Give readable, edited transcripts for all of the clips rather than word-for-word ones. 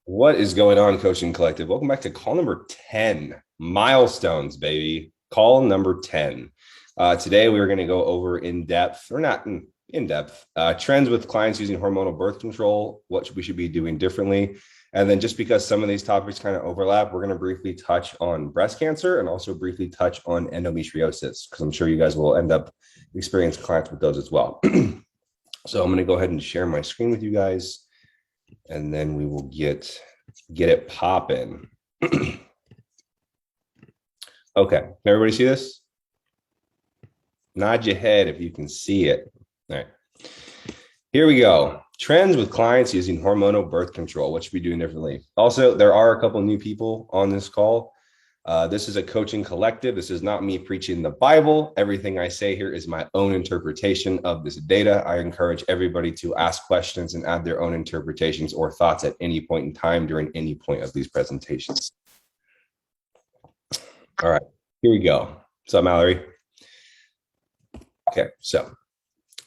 What is going on, Coaching Collective? Welcome back to call number 10. Milestones, baby. Call number 10. Today, we are going to go over in depth, or not in depth, trends with clients using hormonal birth control, what we should be doing differently. And then, just because some of these topics kind of overlap, we're going to briefly touch on breast cancer and also briefly touch on endometriosis, because I'm sure you guys will end up experiencing clients with those as well. So, I'm going to go ahead and share my screen with you guys, and then we will get it popping. Okay, can everybody see this? Nod your head if you can see it. All right, here we go. Trends with clients using hormonal birth control. What should we be doing differently? Also, there are a couple new people on this call. This is a coaching collective. This is not me preaching the Bible. Everything I say here is my own interpretation of this data. I encourage everybody to ask questions and add their own interpretations or thoughts at any point in time during any point of these presentations. All right, here we go. What's up, Mallory? Okay, so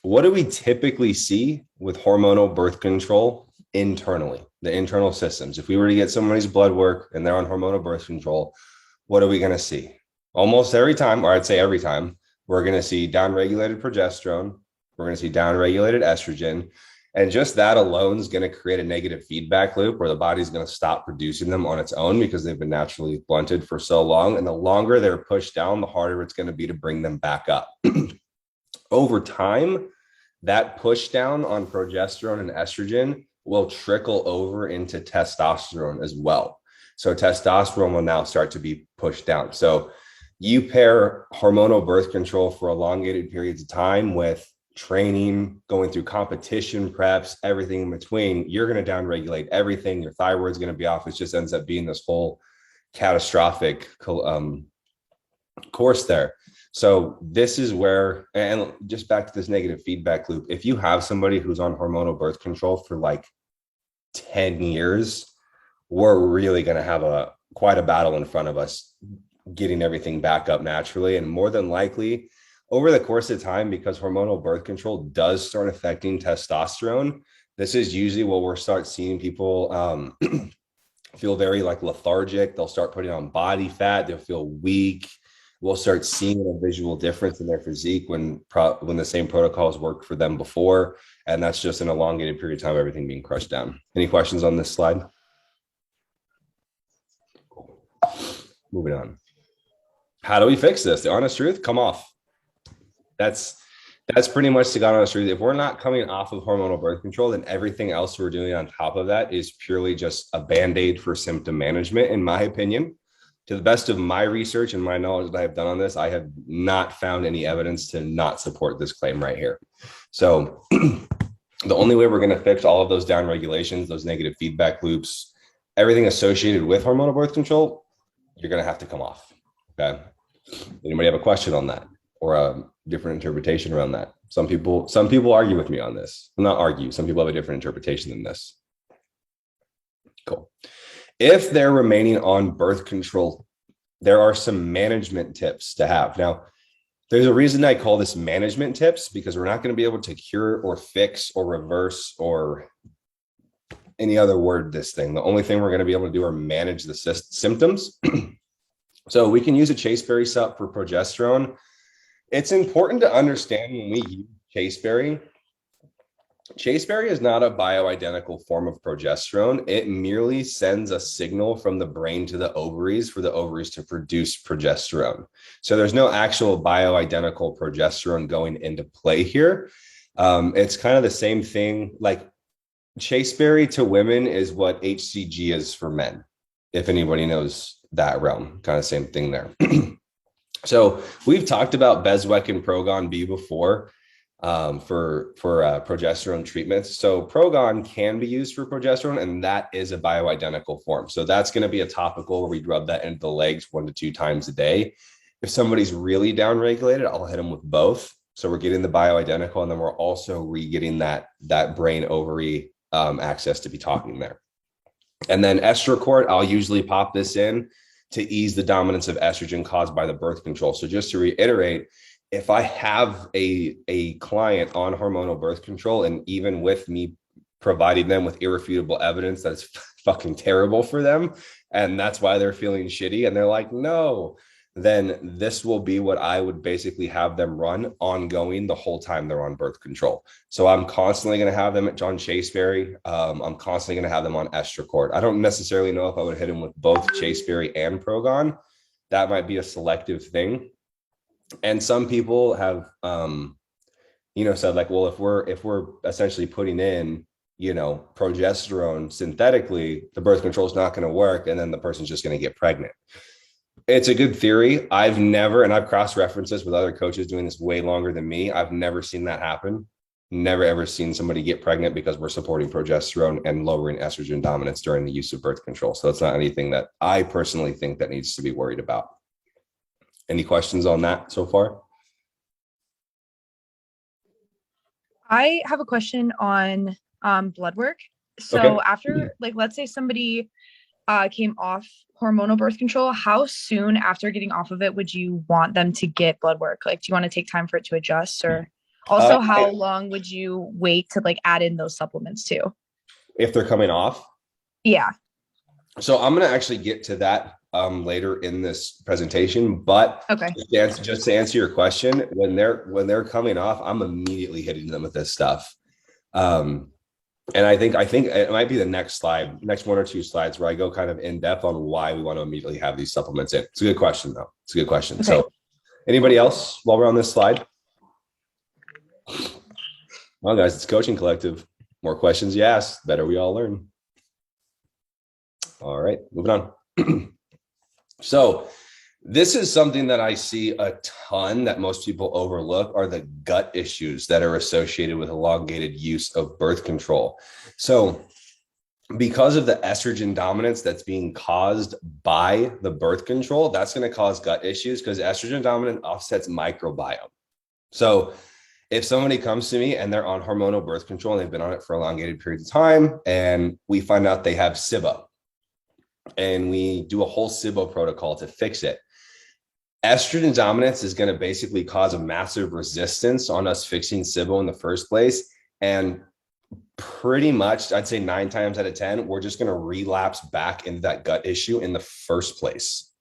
what do we typically see with hormonal birth control internally, the internal systems? If we were to get somebody's blood work and they're on hormonal birth control, what are we going to see? Almost every time, or I'd say every time, we're going to see downregulated progesterone. We're going to see downregulated estrogen. And just that alone is going to create a negative feedback loop where the body's going to stop producing them on its own because they've been naturally blunted for so long. And the longer they're pushed down, the harder it's going to be to bring them back up. Over time, that push down on progesterone and estrogen will trickle over into testosterone as well. So testosterone will now start to be pushed down. So you pair hormonal birth control for elongated periods of time with training, going through competition preps, everything in between, you're going to downregulate everything. Your thyroid's going to be off. It just ends up being this whole catastrophic course there. So this is where, and just back to this negative feedback loop, if you have somebody who's on hormonal birth control for like 10 years, we're really going to have quite a battle in front of us getting everything back up naturally. And more than likely, over the course of time, because hormonal birth control does start affecting testosterone, this is usually where we'll start seeing people feel very like lethargic. They'll start putting on body fat. They'll feel weak. We'll start seeing a visual difference in their physique when the same protocols worked for them before. And that's just an elongated period of time, everything being crushed down. Any questions on this slide? Cool. Moving on. How do we fix this? The honest truth, come off. That's pretty much the God honest truth. If we're not coming off of hormonal birth control, then everything else we're doing on top of that is purely just a band-aid for symptom management, in my opinion. To the best of my research and my knowledge that I have done on this, I have not found any evidence to not support this claim right here. So the only way we're going to fix all of those down regulations, those negative feedback loops, everything associated with hormonal birth control, you're going to have to come off. Okay. Anybody have a question on that or a different interpretation around that? Some people argue with me on this. Not argue. Some people have a different interpretation than this. Cool. If they're remaining on birth control, there are some management tips to have. Now, there's a reason I call this management tips, because we're not going to be able to cure or fix or reverse or any other word this thing. The only thing we're going to be able to do are manage the symptoms. So we can use a chasteberry sup for progesterone. It's important to understand when we use chasteberry, chasteberry is not a bioidentical form of progesterone. It merely sends a signal from the brain to the ovaries for the ovaries to produce progesterone. So there's no actual bioidentical progesterone going into play here. It's kind of the same thing. Like chasteberry to women is what HCG is for men, if anybody knows that realm. Kind of same thing there. So we've talked about Beswick and Progon B before for progesterone treatments. So Progon can be used for progesterone, and that is a bioidentical form. So that's going to be a topical where we rub that into the legs 1 to 2 times a day. If somebody's really downregulated, I'll hit them with both. So we're getting the bioidentical, and then we're also re-getting that brain ovary access to be talking there. And then Estrocort, I'll usually pop this in to ease the dominance of estrogen caused by the birth control. So just to reiterate, if I have a client on hormonal birth control, and even with me providing them with irrefutable evidence that it's fucking terrible for them. And that's why they're feeling shitty. And they're like, no, then this will be what I would basically have them run ongoing the whole time they're on birth control. So I'm constantly going to have them at John Chaseberry. I'm constantly going to have them on Estracort. I don't necessarily know if I would hit them with both Chaseberry and Progon. That might be a selective thing. And some people have, said like, well, if we're essentially putting in, progesterone synthetically, the birth control is not going to work. And then the person's just going to get pregnant. It's a good theory. I've cross-referenced this with other coaches doing this way longer than me. I've never seen that happen. Never, ever seen somebody get pregnant because we're supporting progesterone and lowering estrogen dominance during the use of birth control. So it's not anything that I personally think that needs to be worried about. Any questions on that so far? I have a question on blood work. So after, let's say somebody came off hormonal birth control, how soon after getting off of it would you want them to get blood work? Like, do you want to take time for it to adjust, or also how long would you wait to add in those supplements too? If they're coming off? Yeah. So I'm going to actually get to that later in this presentation, but just to answer your question, when they're coming off, I'm immediately hitting them with this stuff. And I think it might be the next one or two slides where I go kind of in depth on why we want to immediately have these supplements in. It's a good question though. It's a good question. Okay. So anybody else while we're on this slide? Well, guys, it's Coaching Collective. More questions you ask, the better we all learn. All right, moving on. So this is something that I see a ton that most people overlook are the gut issues that are associated with elongated use of birth control. So because of the estrogen dominance that's being caused by the birth control, that's going to cause gut issues because estrogen dominant offsets microbiome. So if somebody comes to me and they're on hormonal birth control and they've been on it for elongated periods of time, and we find out they have SIBO, and we do a whole SIBO protocol to fix it, estrogen dominance is going to basically cause a massive resistance on us fixing SIBO in the first place. And pretty much, I'd say 9 times out of 10, we're just going to relapse back into that gut issue in the first place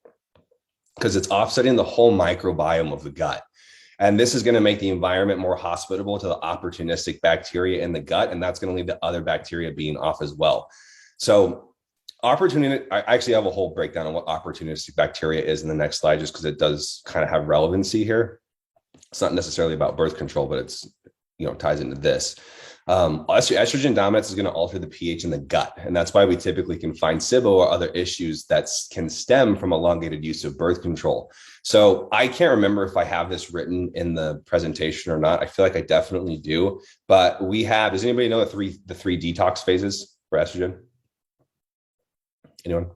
because it's offsetting the whole microbiome of the gut. And this is going to make the environment more hospitable to the opportunistic bacteria in the gut. And that's going to lead to other bacteria being off as well. So I actually have a whole breakdown on what opportunistic bacteria is in the next slide, just because it does kind of have relevancy here. It's not necessarily about birth control, but it's, ties into this. Estrogen dominance is going to alter the pH in the gut. And that's why we typically can find SIBO or other issues that can stem from elongated use of birth control. So I can't remember if I have this written in the presentation or not. I feel like I definitely do, but does anybody know the three detox phases for estrogen? Anyone?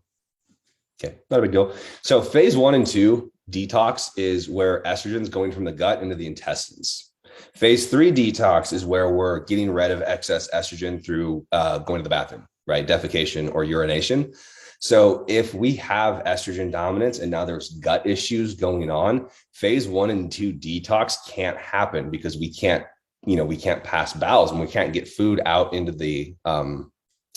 Okay, not a big deal. So phase 1 and 2 detox is where estrogen is going from the gut into the intestines. Phase 3 detox is where we're getting rid of excess estrogen through going to the bathroom, right? Defecation or urination. So if we have estrogen dominance and now there's gut issues going on, phase 1 and 2 detox can't happen because we can't pass bowels and we can't get food out into the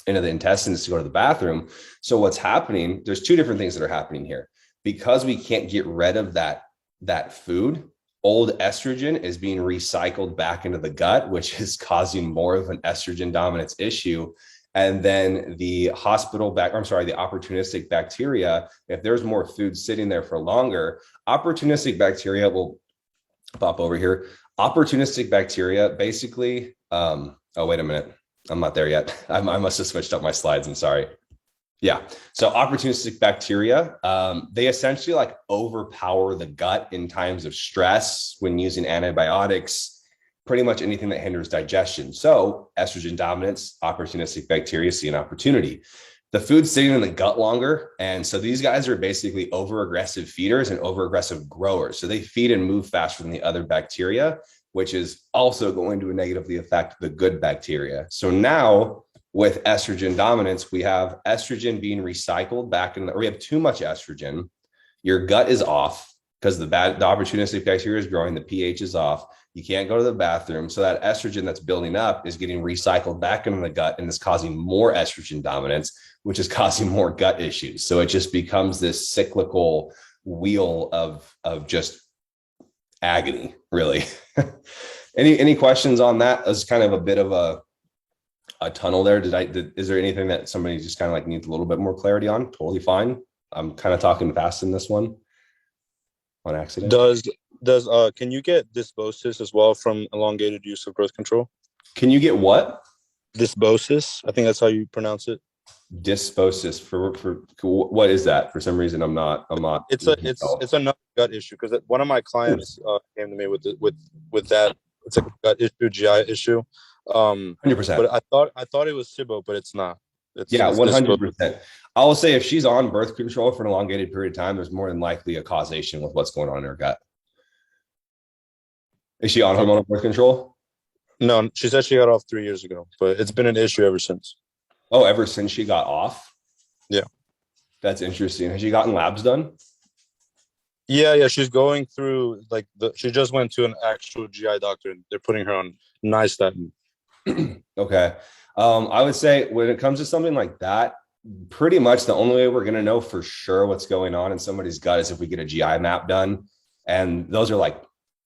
intestines to go to the bathroom. So what's happening, there's 2 different things that are happening here. Because we can't get rid of that food, old estrogen is being recycled back into the gut, which is causing more of an estrogen dominance issue. And then the opportunistic bacteria, if there's more food sitting there for longer, opportunistic bacteria will pop over here. Opportunistic bacteria basically, oh, wait a minute. I'm not there yet. I must have switched up my slides. I'm sorry. Yeah. So opportunistic bacteria, they essentially overpower the gut in times of stress when using antibiotics, pretty much anything that hinders digestion. So estrogen dominance, opportunistic bacteria see an opportunity. The food's sitting in the gut longer. And so these guys are basically over-aggressive feeders and over-aggressive growers. So they feed and move faster than the other bacteria, which is also going to negatively affect the good bacteria. So now with estrogen dominance, we have estrogen being recycled back in, we have too much estrogen. Your gut is off because the opportunistic bacteria is growing, the pH is off. You can't go to the bathroom. So that estrogen that's building up is getting recycled back into the gut and is causing more estrogen dominance, which is causing more gut issues. So it just becomes this cyclical wheel of just agony, really. Any questions on that? As kind of a bit of a tunnel there. Is there anything that somebody just kind of like needs a little bit more clarity on? Totally fine. I'm kind of talking fast in this one on accident. Does can you get dysbiosis as well from elongated use of birth control? Can you get what? Dysbiosis. I think that's how you pronounce it. Dysbiosis for what is that? For some reason, I'm not. It's another gut issue because one of my clients came to me with that. It's a gut issue, GI issue. 100%. But I thought it was SIBO, but it's not. It's 100%. I will say if she's on birth control for an elongated period of time, there's more than likely a causation with what's going on in her gut. Is she on hormonal birth control? No, she said she got off 3 years ago, but it's been an issue ever since. Oh, ever since she got off? Yeah. That's interesting. Has she gotten labs done? Yeah. She's going through she just went to an actual GI doctor and they're putting her on nystatin. Okay. I would say when it comes to something like that, pretty much the only way we're going to know for sure what's going on in somebody's gut is if we get a GI map done. And those are like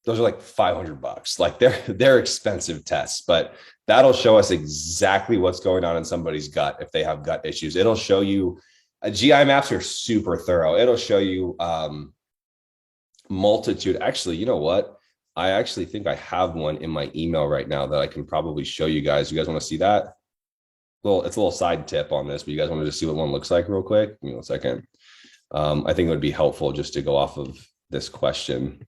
$500. Like they're expensive tests, but that'll show us exactly what's going on in somebody's gut. If they have gut issues, it'll show you GI maps are super thorough. It'll show you multitude. Actually, you know what? I actually think I have one in my email right now that I can probably show you guys. You guys want to see that? It's a little side tip on this, but you guys want to just see what one looks like real quick? Give me 1 second. I think it would be helpful just to go off of this question.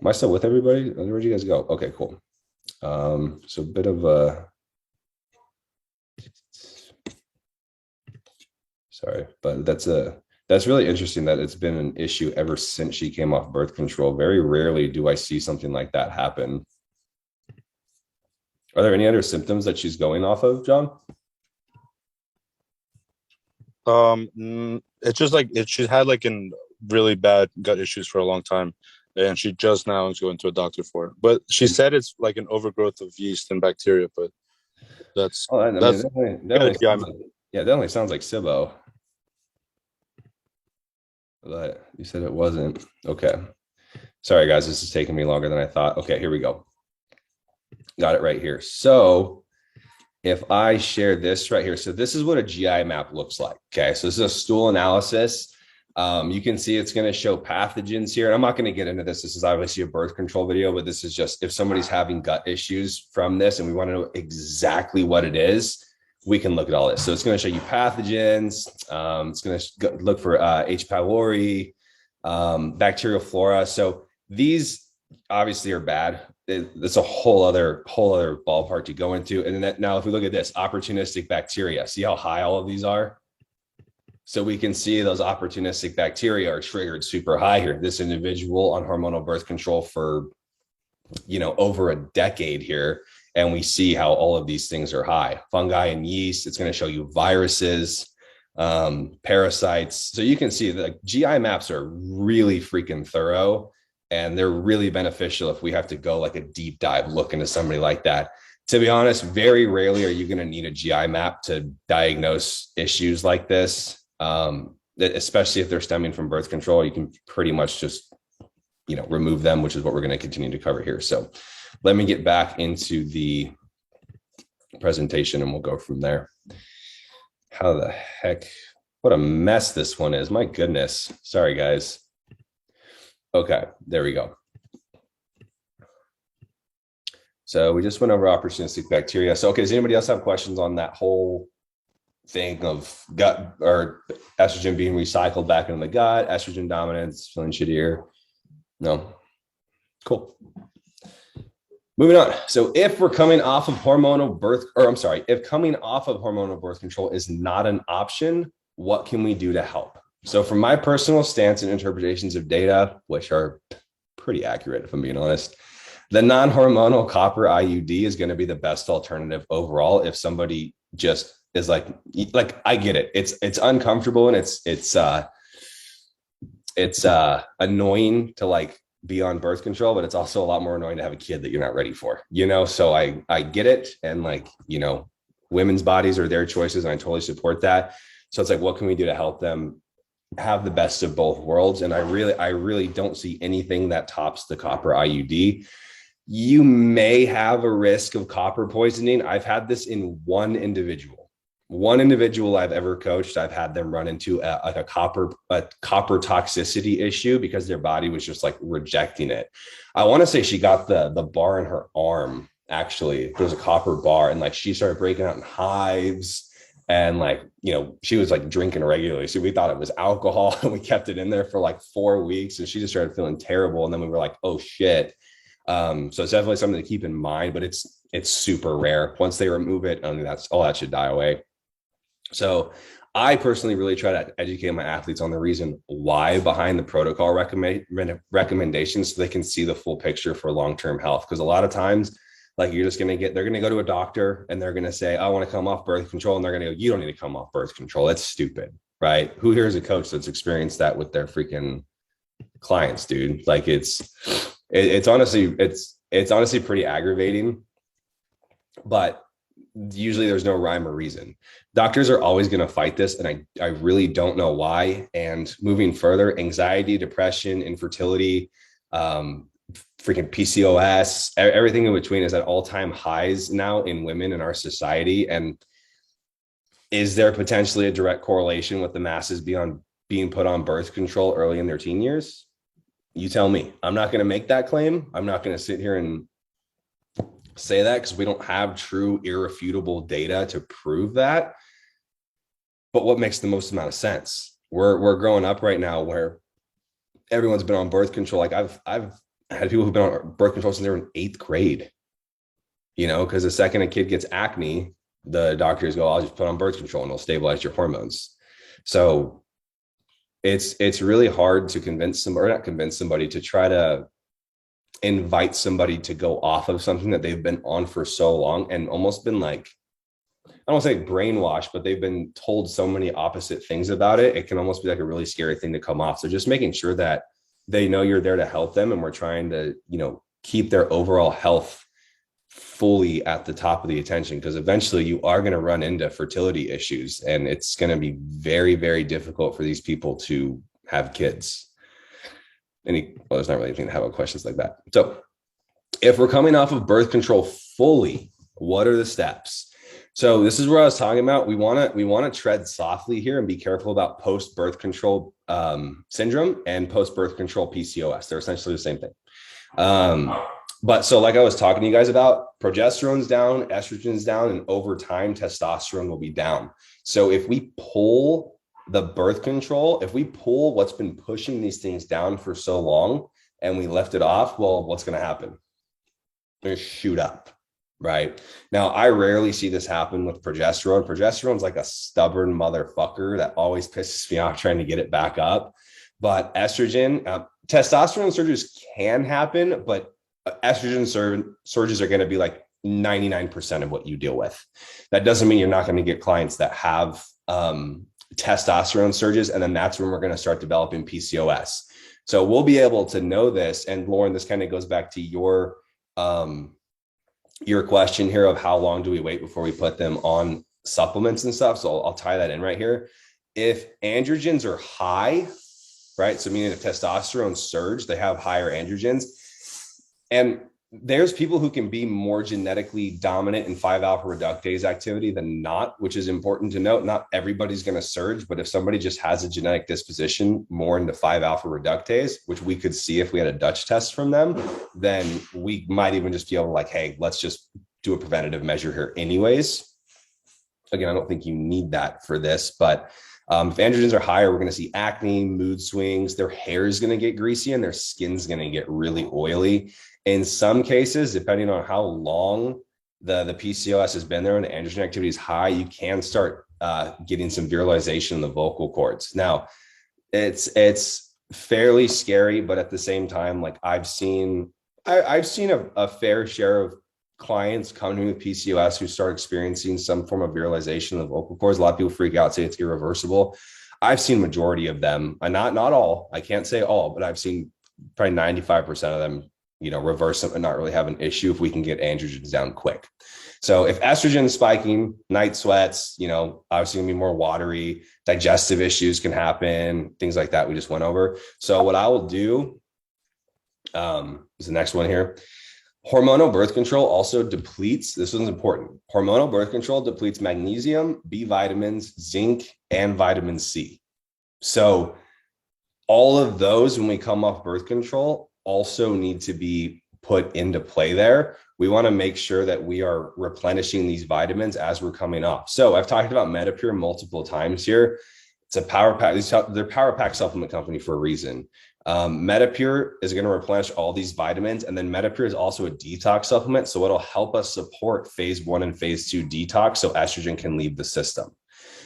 Am I still with everybody? Where'd you guys go? Okay, cool. So a bit of a, sorry, but that's really interesting that it's been an issue ever since she came off birth control. Very rarely do I see something like that happen. Are there any other symptoms that she's going off of, John? It's just she's had really bad gut issues for a long time. And she just now is going to a doctor for it. But she said it's like an overgrowth of yeast and bacteria, but that definitely sounds like SIBO. But you said it wasn't. Okay. Sorry, guys. This is taking me longer than I thought. Okay, here we go. Got it right here. So if I share this right here, so this is what a GI map looks like. Okay, so this is a stool analysis. You can see it's going to show pathogens here. And I'm not going to get into this. This is obviously a birth control video, but this is just if somebody's having gut issues from this and we want to know exactly what it is, we can look at all this. So it's going to show you pathogens. It's going to look for H. pylori, bacterial flora. So these obviously are bad. It's a whole other ballpark to go into. And then now if we look at this, opportunistic bacteria, see how high all of these are? So we can see those opportunistic bacteria are triggered super high here. This individual on hormonal birth control for, over a decade here. And we see how all of these things are high. Fungi and yeast, it's going to show you viruses, parasites. So you can see that GI maps are really freaking thorough and they're really beneficial if we have to go like a deep dive look into somebody like that. To be honest, very rarely are you going to need a GI map to diagnose issues like this. Especially if they're stemming from birth control, you can pretty much just, remove them, which is what we're going to continue to cover here. So let me get back into the presentation and we'll go from there. How the heck, what a mess this one is. My goodness. Sorry, guys. Okay, there we go. So we just went over opportunistic bacteria. So, okay, does anybody else have questions on that whole thing of gut or estrogen being recycled back into the gut, estrogen dominance, feeling shittier? No? Cool. Moving on. So if we're coming off of if coming off of hormonal birth control is not an option, what can we do to help? So from my personal stance and interpretations of data, which are pretty accurate, if I'm being honest, the non-hormonal copper IUD is going to be the best alternative overall. If somebody just is like I get it. It's uncomfortable and it's annoying to be on birth control, but it's also a lot more annoying to have a kid that you're not ready for, so I get it. And women's bodies are their choices, and I totally support that. So it's like, what can we do to help them have the best of both worlds? And I really don't see anything that tops the copper IUD. You may have a risk of copper poisoning. I've had this in one individual I've ever coached. I've had them run into a copper toxicity issue because their body was just like rejecting it. I want to say she got the bar in her arm. Actually, there was a copper bar, and like she started breaking out in hives, and like, you know, she was like drinking regularly. So we thought it was alcohol, and we kept it in there for like 4 weeks, and she just started feeling terrible. And then we were like, oh shit. So it's definitely something to keep in mind, but it's super rare. Once they remove it, I mean, that's all, that should die away. So I personally really try to educate my athletes on the reason why behind the protocol recommendations, so they can see the full picture for long-term health. Because a lot of times, like, they're going to go to a doctor and they're going to say, I want to come off birth control. And they're going to go, you don't need to come off birth control. That's stupid, right? Who here is a coach that's experienced that with their freaking clients, dude? Like, it's honestly pretty aggravating, but usually there's no rhyme or reason. Doctors are always going to fight this, and I really don't know why. And moving further, anxiety, depression, infertility, freaking PCOS, everything in between is at all-time highs now in women in our society. And is there potentially a direct correlation with the masses being put on birth control early in their teen years? You tell me. I'm not going to make that claim. I'm not going to sit here and say that, because we don't have true irrefutable data to prove that. But what makes the most amount of sense? We're growing up right now where everyone's been on birth control. Like, I've had people who've been on birth control since they were in 8th grade, you know, because the second a kid gets acne, the doctors go, I'll just put on birth control and it'll stabilize your hormones. So it's really hard to convince somebody, or not convince somebody, to try to invite somebody to go off of something that they've been on for so long and almost been like, I don't want to say brainwashed, but they've been told so many opposite things about it. It can almost be like a really scary thing to come off. So just making sure that they know you're there to help them, and we're trying to, you know, keep their overall health fully at the top of the attention, because eventually you are going to run into fertility issues, and it's going to be very, very difficult for these people to have kids. Well, there's not really anything to have on questions like that. So if we're coming off of birth control fully, what are the steps? So this is where I was talking about. We want to tread softly here and be careful about post-birth control syndrome and post-birth control PCOS. They're essentially the same thing. But so, like I was talking to you guys about, progesterone's down, estrogen's down, and over time, testosterone will be down. So if we pull the birth control, if we pull what's been pushing these things down for so long and we lift it off, well, what's going to happen? They're going to shoot up. Right now, I rarely see this happen with progesterone. Progesterone's like a stubborn motherfucker that always pisses me off trying to get it back up. But estrogen, testosterone surges can happen, but estrogen surges are going to be like 99% of what you deal with. That doesn't mean you're not going to get clients that have testosterone surges, and then that's when we're going to start developing PCOS. So we'll be able to know this. And Lauren, this kind of goes back to your question here of how long do we wait before we put them on supplements and stuff. So I'll tie that in right here. If androgens are high, right? So meaning if testosterone surge, they have higher androgens. And there's people who can be more genetically dominant in 5-alpha reductase activity than not, which is important to note. Not everybody's going to surge, but if somebody just has a genetic disposition more into 5-alpha reductase, which we could see if we had a Dutch test from them, then we might even just feel like, hey, let's just do a preventative measure here anyways. Again, I don't think you need that for this, but if androgens are higher, we're going to see acne, mood swings, their hair is going to get greasy, and their skin's going to get really oily. In some cases, depending on how long the PCOS has been there and the androgen activity is high, you can start getting some virilization in the vocal cords. Now, it's fairly scary, but at the same time, like I've seen a fair share of clients come to me with PCOS who start experiencing some form of virilization in the vocal cords. A lot of people freak out, say it's irreversible. I've seen majority of them, and not all. I can't say all, but I've seen probably 95% of them, you know, reverse them and not really have an issue if we can get androgens down quick. So if estrogen is spiking, night sweats, obviously gonna be more watery, digestive issues can happen, things like that we just went over. So what I will do is the next one here. Hormonal birth control also depletes, this one's important. Hormonal birth control depletes magnesium, B vitamins, zinc, and vitamin C. So all of those, when we come off birth control, also need to be put into play there. We want to make sure that we are replenishing these vitamins as we're coming off. So I've talked about Metapure multiple times here. It's a power pack. They're power pack supplement company for a reason. Metapure is going to replenish all these vitamins. And then Metapure is also a detox supplement. So it'll help us support phase 1 and phase 2 detox so estrogen can leave the system.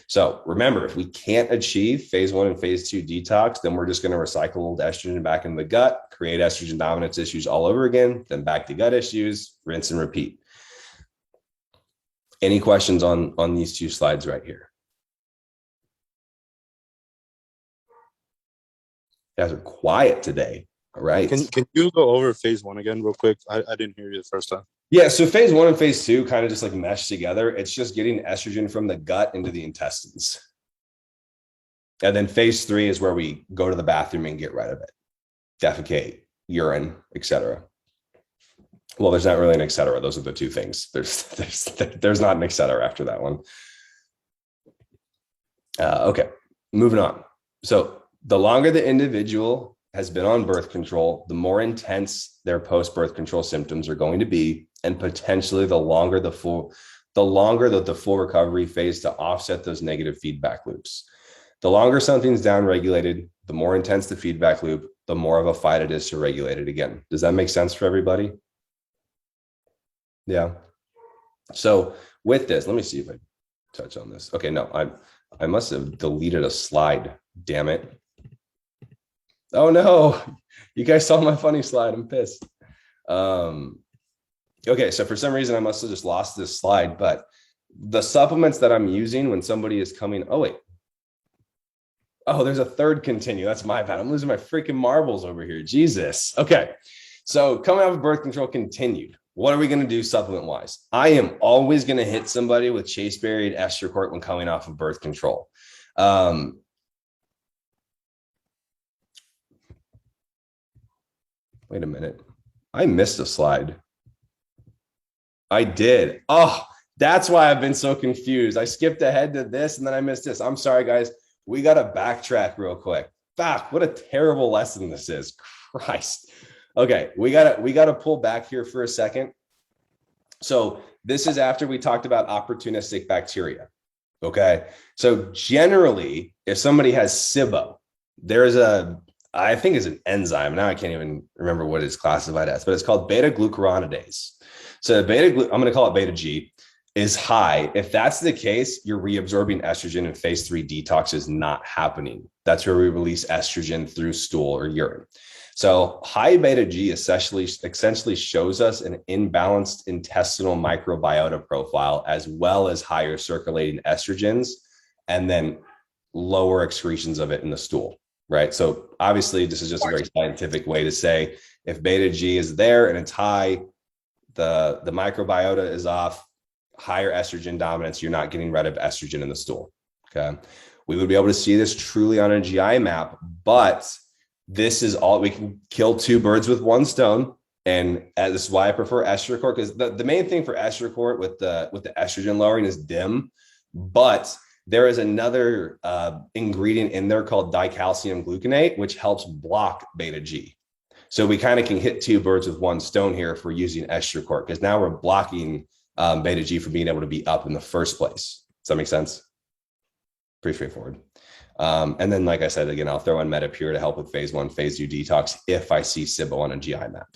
So remember, if we can't achieve phase 1 and phase 2 detox, then we're just going to recycle old estrogen back in the gut, create estrogen dominance issues all over again, then back to gut issues, rinse and repeat. Any questions on these 2 slides right here? You guys are quiet today. All right. Can you go over phase 1 again real quick? I didn't hear you the first time. Yeah, so phase 1 and phase 2 kind of just like mesh together. It's just getting estrogen from the gut into the intestines. And then phase 3 is where we go to the bathroom and get rid of it. Defecate, urine, etc. Well, there's not really an etc. Those are the 2 things. There's not an etc. after that one. Okay, moving on. So the longer the individual has been on birth control, the more intense their post-birth control symptoms are going to be, and potentially the longer the full recovery phase to offset those negative feedback loops. The longer something's downregulated, the more intense the feedback loop, the more of a fight it is to regulate it again. Does that make sense for everybody? Yeah. So with this, let me see if I touch on this. Okay, no, I must have deleted a slide. Damn it. Oh no, you guys saw my funny slide. I'm pissed. Okay, so for some reason I must have just lost this slide, but the supplements that I'm using when somebody is coming, oh wait. Oh, there's a third continue. That's my bad. I'm losing my freaking marbles over here. Jesus. Okay, so coming off of birth control continued. What are we going to do supplement wise? I am always going to hit somebody with chasteberry and estricort when coming off of birth control. Wait a minute. I missed a slide. I did. Oh, that's why I've been so confused. I skipped ahead to this and then I missed this. I'm sorry, guys. We got to backtrack real quick. Fuck, what a terrible lesson this is. Christ. Okay, we gotta pull back here for a second. So this is after we talked about opportunistic bacteria. Okay, so generally, if somebody has SIBO, there's I think it's an enzyme. Now I can't even remember what it's classified as, but it's called beta glucuronidase. So I'm going to call it beta G, is high. If that's the case, you're reabsorbing estrogen and phase 3 detox is not happening. That's where we release estrogen through stool or urine. So high beta G essentially shows us an imbalanced intestinal microbiota profile, as well as higher circulating estrogens, and then lower excretions of it in the stool. Right. So obviously this is just a very scientific way to say if beta G is there and it's high, the microbiota is off, higher estrogen dominance, you're not getting rid of estrogen in the stool. Okay. We would be able to see this truly on a GI map, but this is all, we can kill 2 birds with 1 stone. And this is why I prefer estricort, because the main thing for estricort with the estrogen lowering is DIM, but there is another ingredient in there called dicalcium gluconate, which helps block beta G. So we kind of can hit 2 birds with 1 stone here if we're using estricort, because now we're blocking beta G from being able to be up in the first place. Does that make sense? Pretty straightforward. And then, like I said, again, I'll throw in Metapure to help with phase 1, phase 2 detox if I see SIBO on a GI map.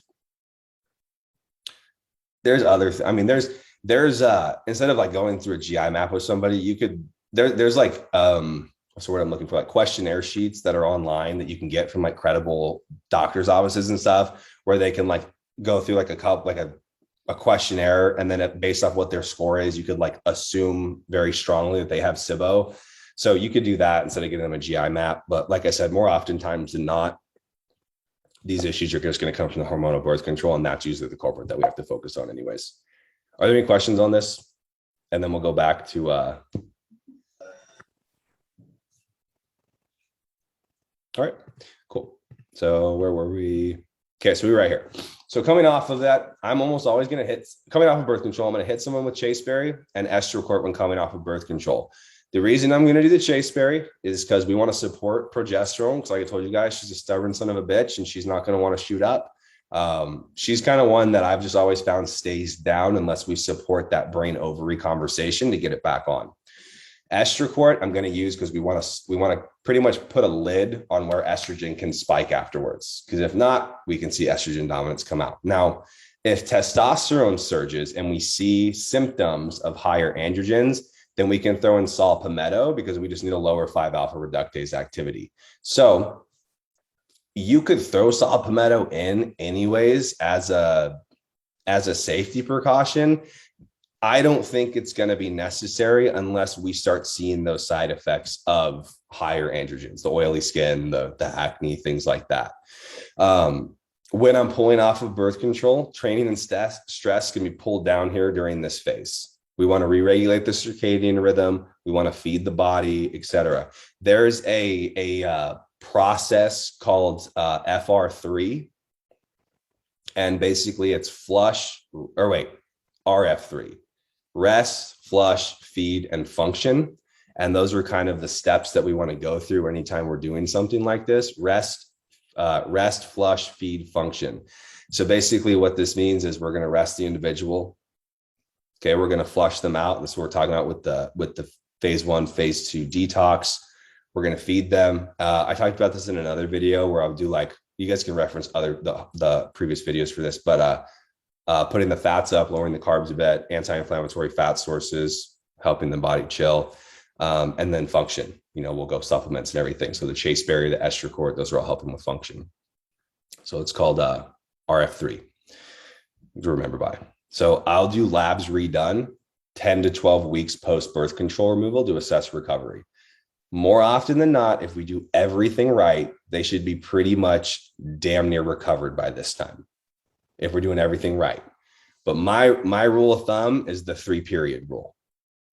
There's other, there's instead of like going through a GI map with somebody, you could, there's like, what's the word I'm looking for? Like questionnaire sheets that are online that you can get from like credible doctors' offices and stuff, where they can like go through like a questionnaire, and then based off what their score is, you could like assume very strongly that they have SIBO. So you could do that instead of getting them a GI map. But like I said, more oftentimes than not, these issues are just going to come from the hormonal birth control, and that's usually the culprit that we have to focus on anyways. Are there any questions on this? And then we'll go back to all right, cool. So where were we? Okay, so we were right here. So coming off of that, I'm almost always going to hit, coming off of birth control, I'm going to hit someone with chasteberry and estrocort when coming off of birth control. The reason I'm going to do the chasteberry is because we want to support progesterone. Because like I told you guys, she's a stubborn son of a bitch and she's not going to want to shoot up. She's kind of one that I've just always found stays down unless we support that brain ovary conversation to get it back on. Estrocort I'm going to use because we want to pretty much put a lid on where estrogen can spike afterwards. Because if not, we can see estrogen dominance come out. Now, if testosterone surges and we see symptoms of higher androgens, then we can throw in saw palmetto because we just need a lower 5-alpha reductase activity. So you could throw saw palmetto in anyways as a safety precaution. I don't think it's going to be necessary unless we start seeing those side effects of higher androgens, the oily skin, the acne, things like that. When I'm pulling off of birth control, training and stress can be pulled down here during this phase. We want to re-regulate the circadian rhythm. We want to feed the body, etc. There's a process called FR3. And basically it's RF3. Rest, flush, feed, and function. And those are kind of the steps that we want to go through anytime we're doing something like this. Rest, flush, feed, function. So basically what this means is we're going to rest the individual. Okay, we're going to flush them out. This is what we're talking about with the phase 1, phase 2 detox. We're going to feed them. I talked about this in another video where I'll do you guys can reference the previous videos for this, but putting the fats up, lowering the carbs a bit, anti-inflammatory fat sources, helping the body chill, and then function. We'll go supplements and everything. So the chasteberry, the estrocort, those are all helping with function. So it's called RF3 to remember by. So I'll do labs redone 10 to 12 weeks post birth control removal to assess recovery. More often than not, if we do everything right, they should be pretty much damn near recovered by this time, if we're doing everything right. But my rule of thumb is the 3-period rule.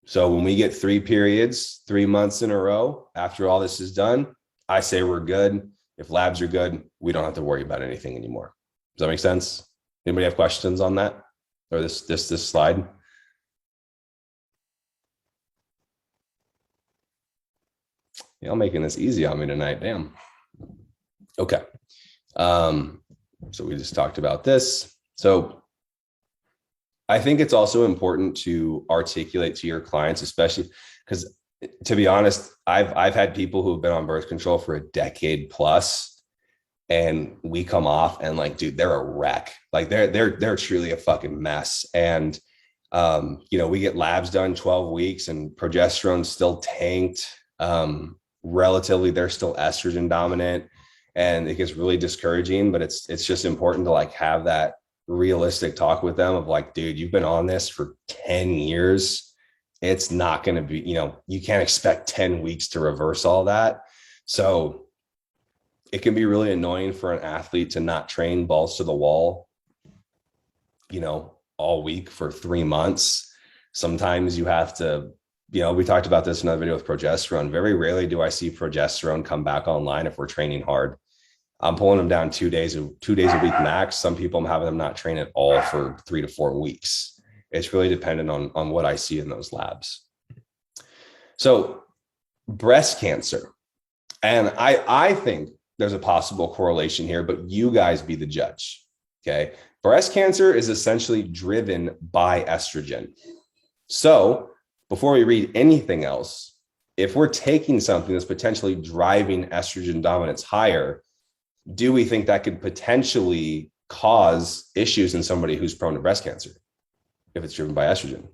So when we get 3 periods, 3 months in a row, after all this is done, I say we're good. If labs are good, we don't have to worry about anything anymore. Does that make sense? Anybody have questions on that? Or this slide? Y'all making this easy on me tonight, damn. Okay. So we just talked about this. So I think it's also important to articulate to your clients, especially because, to be honest, I've had people who've been on birth control for a decade plus, and we come off and dude, they're a wreck. They're truly a fucking mess. And we get labs done 12 weeks and progesterone's still tanked. Relatively, they're still estrogen dominant. And it gets really discouraging, but it's just important to have that realistic talk with them of dude, you've been on this for 10 years. It's not going to be, you can't expect 10 weeks to reverse all that. So it can be really annoying for an athlete to not train balls to the wall, all week for 3 months. Sometimes you have to, we talked about this in another video with progesterone. Very rarely do I see progesterone come back online if we're training hard. I'm pulling them down 2 days a week max. Some people, I'm having them not train at all for 3 to 4 weeks. It's really dependent on what I see in those labs. So breast cancer. And I think there's a possible correlation here, but you guys be the judge. Okay. Breast cancer is essentially driven by estrogen. So before we read anything else, if we're taking something that's potentially driving estrogen dominance higher, do we think that could potentially cause issues in somebody who's prone to breast cancer if it's driven by estrogen?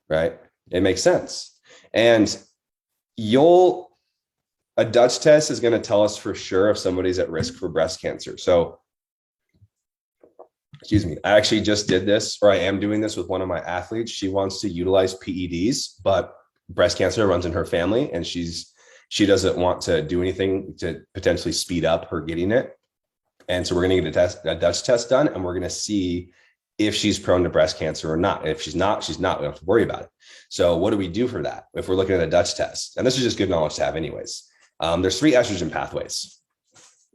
Right? It makes sense. And a Dutch test is going to tell us for sure if somebody's at risk for breast cancer. So, excuse me, I actually just did this, or I am doing this with one of my athletes. She wants to utilize PEDs, but breast cancer runs in her family, and she doesn't want to do anything to potentially speed up her getting it. And so we're going to get a Dutch test done, and we're going to see if she's prone to breast cancer or not. And if she's not, she's not. We don't have to worry about it. So what do we do for that? If we're looking at a Dutch test, and this is just good knowledge to have anyways. There's 3 estrogen pathways.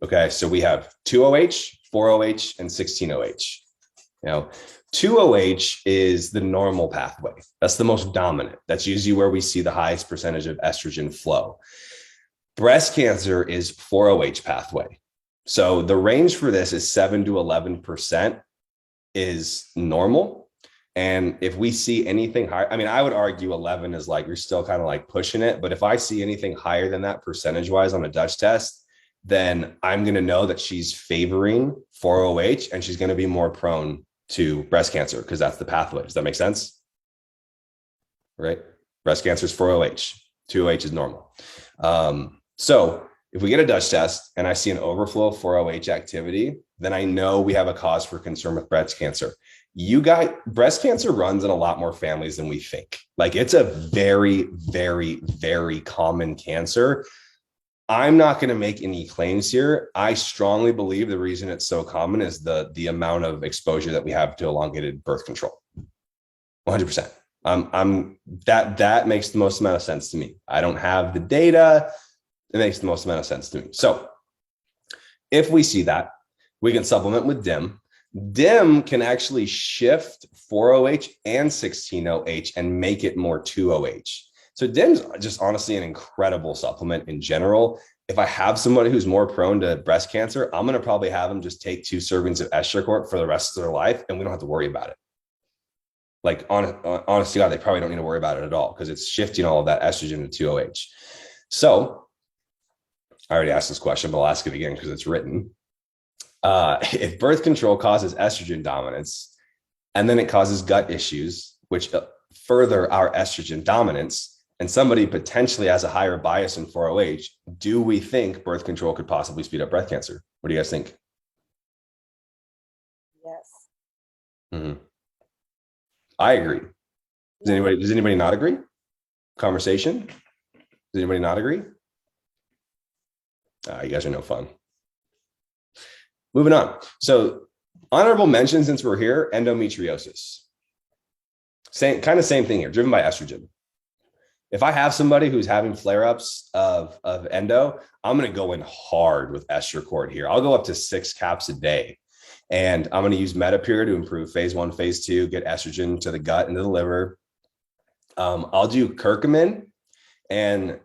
Okay, so we have 2OH, 4OH, and 16OH. You know, 2OH is the normal pathway. That's the most dominant. That's usually where we see the highest percentage of estrogen flow. Breast cancer is 4OH pathway. So the range for this is 7 to 11% is normal. And if we see anything higher, I mean, I would argue 11 is like, you're still kind of like pushing it. But if I see anything higher than that percentage wise on a Dutch test, then I'm going to know that she's favoring 4OH and she's going to be more prone to breast cancer because that's the pathway. Does that make sense? Right? Breast cancer is 4OH, 2OH is normal. So if we get a Dutch test and I see an overflow of 4OH activity, then I know we have a cause for concern with breast cancer. Breast cancer runs in a lot more families than we think. Like it's a very, very, very common cancer. I'm not going to make any claims here. I strongly believe the reason it's so common is the amount of exposure that we have to elongated birth control. 100%. That makes the most amount of sense to me. I don't have the data. It makes the most amount of sense to me. So if we see that, we can supplement with DIM. DIM can actually shift 4OH and 16OH and make it more 2OH. So DIM's just honestly an incredible supplement in general. If I have somebody who's more prone to breast cancer, I'm going to probably have them just take 2 servings of Estracort for the rest of their life, and we don't have to worry about it. Like, honestly, God, they probably don't need to worry about it at all because it's shifting all of that estrogen to 2OH. So I already asked this question, but I'll ask it again because it's written. If birth control causes estrogen dominance, and then it causes gut issues, which further our estrogen dominance, and somebody potentially has a higher bias in 4OH, do we think birth control could possibly speed up breast cancer? What do you guys think? Yes. Mm-hmm. I agree. Does anybody not agree? Conversation? Does anybody not agree? You guys are no fun. Moving on. So honorable mention since we're here, endometriosis. Same thing here, driven by estrogen. If I have somebody who's having flare-ups of endo, I'm going to go in hard with Estracort here. I'll go up to 6 caps a day. And I'm going to use Metapure to improve phase 1, phase 2, get estrogen to the gut and to the liver. I'll do curcumin and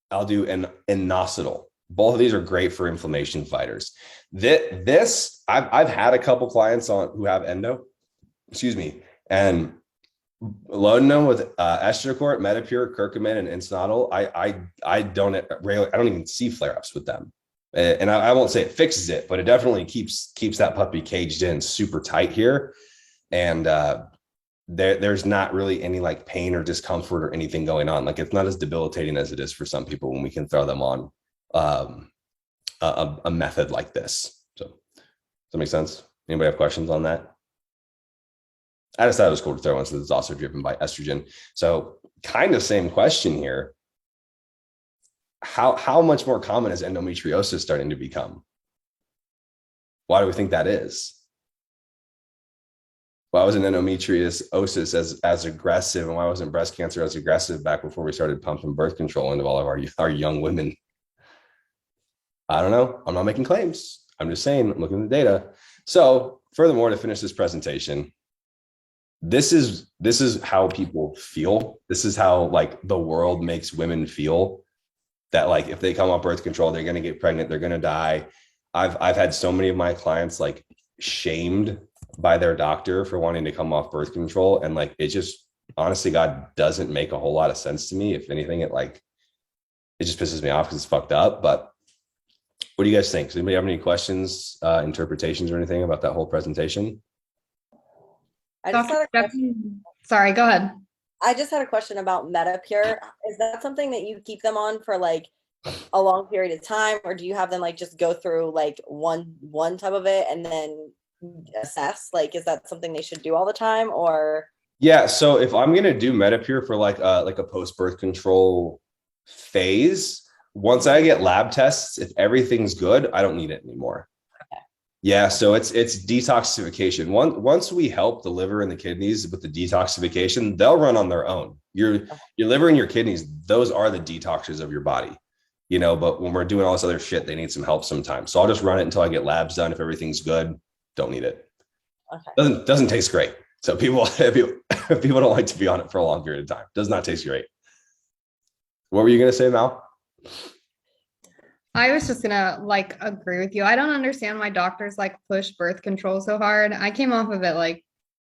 I'll do an inositol. Both of these are great for inflammation fighters. I've had a couple clients who have endo, and loading them with Estracort, Metapure, curcumin, and inositol. I don't even see flare-ups with them. And I won't say it fixes it, but it definitely keeps that puppy caged in super tight here. And there's not really any like pain or discomfort or anything going on. Like it's not as debilitating as it is for some people when we can throw them on a method like this. So does that make sense? Anybody have questions on that? I just thought it was cool to throw in since it's also driven by estrogen. So kind of same question here. How much more common is endometriosis starting to become? Why do we think that is? Why wasn't endometriosis as aggressive, and why wasn't breast cancer as aggressive back before we started pumping birth control into all of our young women? I don't know. I'm not making claims. I'm just saying, I'm looking at the data. So furthermore, to finish this presentation, this is how people feel. This is how like the world makes women feel, that like if they come off birth control, they're going to get pregnant, they're going to die. I've had so many of my clients like shamed by their doctor for wanting to come off birth control, and like it just honestly, God, doesn't make a whole lot of sense to me. If anything, it just pisses me off because it's fucked up. But what do you guys think? Does anybody have any questions, interpretations, or anything about that whole presentation? Sorry, go ahead. I just had a question about Metapure. Is that something that you keep them on for like a long period of time, or do you have them like just go through like one type of it and then assess? Like, is that something they should do all the time, or? Yeah. So if I'm gonna do Metapure for like a post-birth control phase, once I get lab tests, if everything's good, I don't need it anymore. Okay. Yeah, so it's detoxification. Once we help the liver and the kidneys with the detoxification, they'll run on their own. Your liver and your kidneys, those are the detoxes of your body, but when we're doing all this other shit, they need some help sometimes. So I'll just run it until I get labs done. If everything's good, don't need it. Okay. Doesn't taste great. So people don't like to be on it for a long period of time. Does not taste great. What were you gonna say, Mal? I was just gonna agree with you. I don't understand why doctors push birth control so hard. I came off of it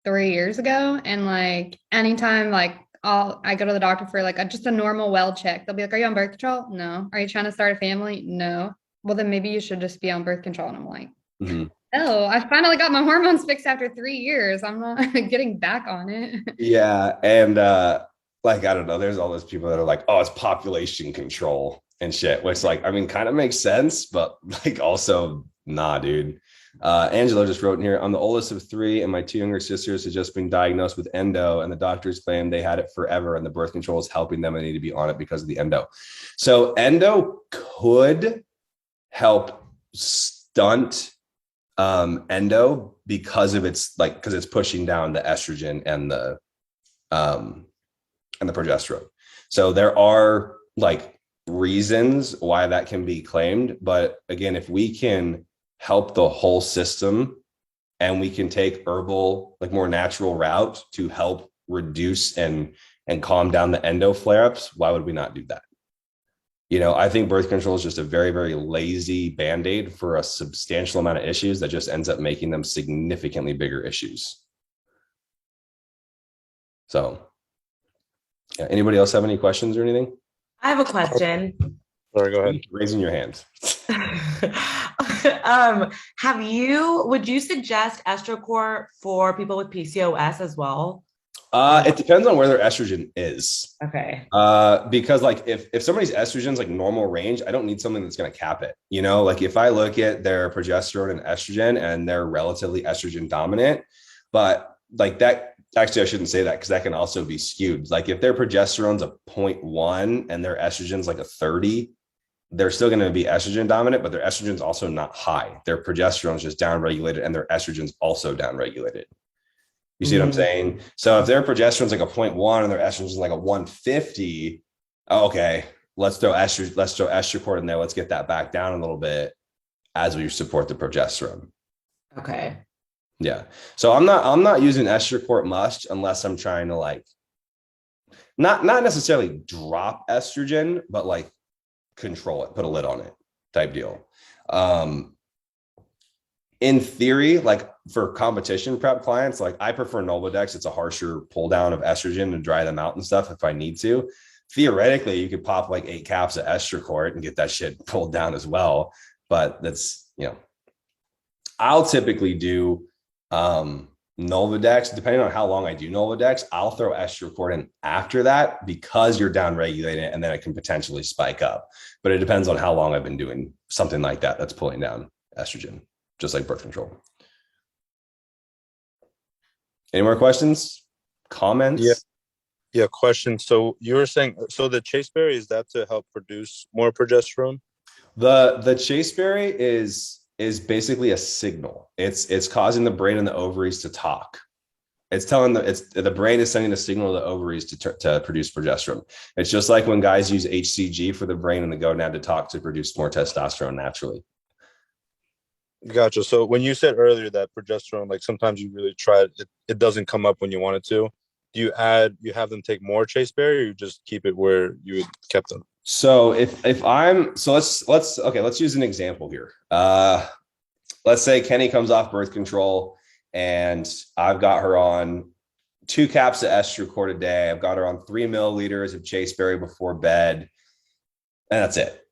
3 years ago, and anytime I go to the doctor for just a normal well check, they'll be like, "Are you on birth control? No. Are you trying to start a family? No. Well, then maybe you should just be on birth control." And I'm like, "Oh, I finally got my hormones fixed after 3 years. I'm not getting back on it." Yeah, and I don't know. There's all those people that are like, "Oh, it's population control and shit," which kind of makes sense, but also nah, dude. Angela just wrote in here, "I'm the oldest of three, and my two younger sisters have just been diagnosed with endo, and the doctors claim they had it forever, and the birth control is helping them and need to be on it because of the endo." So endo could help stunt endo because of because it's pushing down the estrogen and the progesterone. So there are reasons why that can be claimed, but again, if we can help the whole system and we can take herbal, more natural route to help reduce and calm down the endo flare-ups, why would we not do that? I think birth control is just a very, very lazy band-aid for a substantial amount of issues that just ends up making them significantly bigger issues. So, yeah, anybody else have any questions or anything? I have a question. Sorry, go ahead. Raising your hand. Would you suggest Estrocort for people with PCOS as well? It depends on where their estrogen is. Okay. Because if somebody's estrogen's normal range, I don't need something that's going to cap it. If I look at their progesterone and estrogen and they're relatively estrogen dominant, but that, actually I shouldn't say that because that can also be skewed. If their progesterone's a 0.1 and their estrogen's a 30, they're still going to be estrogen dominant, but their estrogen's also not high. Their progesterone's just downregulated and their estrogen's also downregulated. You see what I'm saying? So if their progesterone's a 0.1 and their estrogen's a 150, okay, let's throw Estrocort in there. Let's get that back down a little bit as we support the progesterone. Okay. Yeah. So I'm not using Estrocort much unless I'm trying to not necessarily drop estrogen, but control it, put a lid on it type deal. In theory, for competition prep clients, I prefer Nolvadex. It's a harsher pull down of estrogen to dry them out and stuff if I need to. Theoretically, you could pop 8 caps of Estrocort and get that shit pulled down as well. But that's, I'll typically do Nolvadex. Depending on how long I do Nolvadex, I'll throw Estrocort in after that because you're down regulating it and then it can potentially spike up. But it depends on how long I've been doing something like that that's pulling down estrogen, just like birth control. Any more questions? Comments? Yeah, question. So you were saying, so the chasteberry, is that to help produce more progesterone? The chasteberry is basically a signal. It's causing the brain and the ovaries to talk. It's telling the brain is sending a signal to the ovaries to produce progesterone. It's just like when guys use HCG for the brain and the gonad to talk to produce more testosterone naturally. Gotcha. So when you said earlier that progesterone, sometimes you really try it doesn't come up when you want it to. Do you have them take more chasteberry, or you just keep it where you kept them? So let's use an example here. Let's say Kenny comes off birth control and I've got her on 2 caps of Estrocort a day. I've got her on 3 milliliters of chasteberry before bed, and that's it.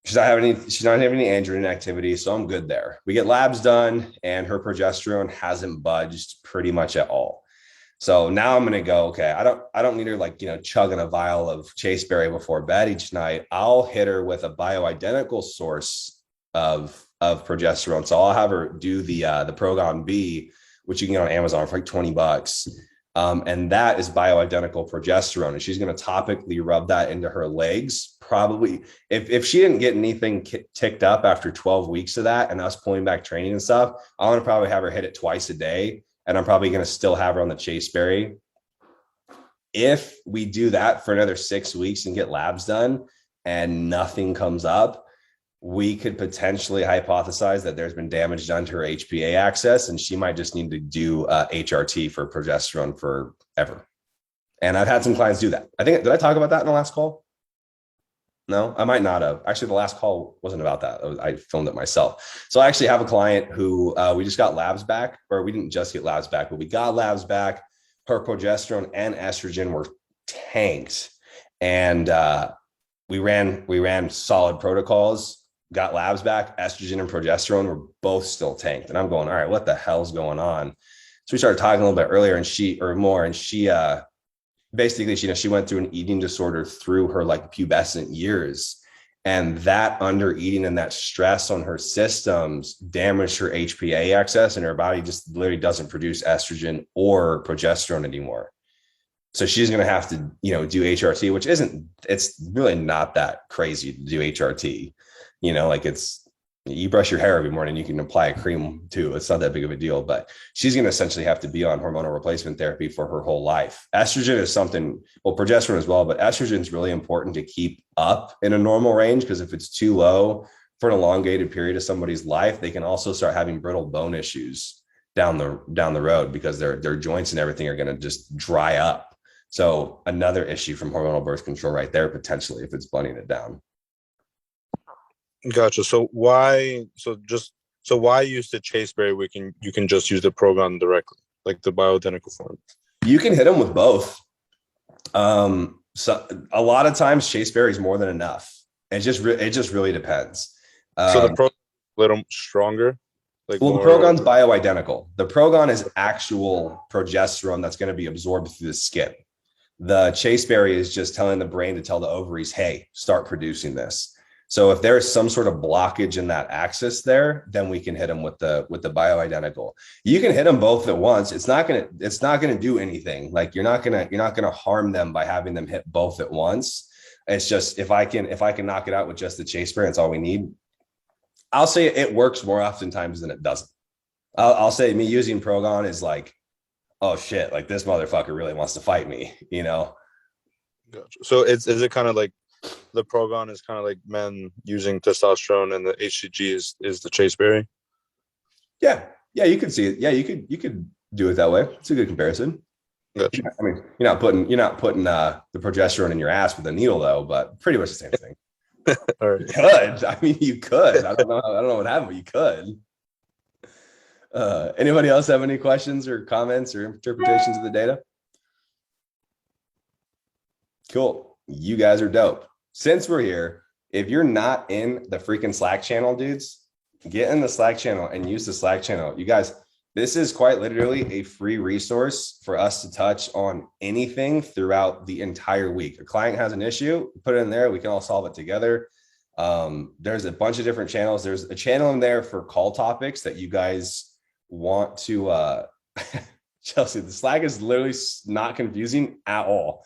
She's not having any androgen activity, so I'm good there. We get labs done and her progesterone hasn't budged pretty much at all. So now I'm going to go, okay, I don't need her chugging a vial of chasteberry before bed each night. I'll hit her with a bioidentical source of progesterone. So I'll have her do the Progon B, which you can get on Amazon for $20. And that is bioidentical progesterone. And she's going to topically rub that into her legs. Probably if she didn't get anything ticked up after 12 weeks of that and us pulling back training and stuff, I want to probably have her hit it twice a day. And I'm probably going to still have her on the chasteberry. If we do that for another 6 weeks and get labs done and nothing comes up, we could potentially hypothesize that there's been damage done to her HPA axis, and she might just need to do HRT for progesterone forever. And I've had some clients do that. Did I talk about that in the last call? No, I might not have. Actually, the last call wasn't about that. I filmed it myself. So I actually have a client who we just got labs back, or we didn't just get labs back, but we got labs back. Her progesterone and estrogen were tanked. And we ran solid protocols, got labs back. Estrogen and progesterone were both still tanked. And I'm going, all right, what the hell's going on? So we started talking a little bit earlier, and she basically, she went through an eating disorder through her like pubescent years, and that under eating and that stress on her systems damaged her HPA axis, and her body just literally doesn't produce estrogen or progesterone anymore. So she's going to have to, do HRT, which it's really not that crazy to do HRT. You brush your hair every morning, you can apply a cream too. It's not that big of a deal, but she's going to essentially have to be on hormonal replacement therapy for her whole life. Estrogen is something, well, progesterone as well, but estrogen is really important to keep up in a normal range, because if it's too low for an elongated period of somebody's life, they can also start having brittle bone issues down the road, because their joints and everything are going to just dry up. So another issue from hormonal birth control right there, potentially, if it's blunting it down. Gotcha. So why use the chasteberry? You can just use the Progon directly, like the bioidentical form. You can hit them with both. So a lot of times chasteberry is more than enough. It just really depends. So the Progon a little stronger. The Progon's bioidentical. The Progon is actual progesterone that's going to be absorbed through the skin. The chasteberry is just telling the brain to tell the ovaries, hey, start producing this. So if there's some sort of blockage in that axis there, then we can hit them with the bioidentical. You can hit them both at once. It's not gonna do anything. Like you're not gonna harm them by having them hit both at once. It's just if I can knock it out with just the chasteberry, that's all we need. I'll say it works more oftentimes than it doesn't. I'll say me using Progon is like, oh shit, like this motherfucker really wants to fight me, Gotcha. So is it kind of like the Progon is kind of like men using testosterone, and the HCG is the chasteberry? Yeah, you could see it. Yeah, you could do it that way. It's a good comparison. Gotcha. I mean, you're not putting the progesterone in your ass with a needle though, but pretty much the same thing. All right. You could. I mean, you could. I don't know what happened, but you could. Anybody else have any questions or comments or interpretations of the data? Cool. You guys are dope. Since we're here, if you're not in the freaking Slack channel, dudes, get in the Slack channel and use the Slack channel. You guys, this is quite literally a free resource for us to touch on anything throughout the entire week. A client has an issue, put it in there. We can all solve it together. There's a bunch of different channels. There's a channel in there for call topics that you guys want to, Chelsea, the Slack is literally not confusing at all.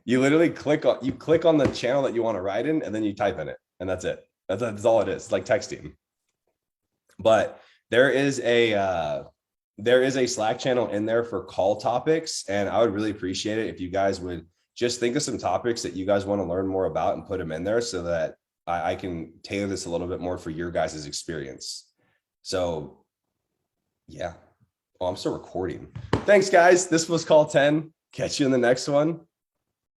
You literally click on the channel that you want to write in, and then you type in it, and that's it. That's all it is. It's like texting. But there is a Slack channel in there for call topics, and I would really appreciate it if you guys would just think of some topics that you guys want to learn more about and put them in there, so that I can tailor this a little bit more for your guys' experience. So, yeah. Oh, I'm still recording. Thanks, guys. This was call 10. Catch you in the next one.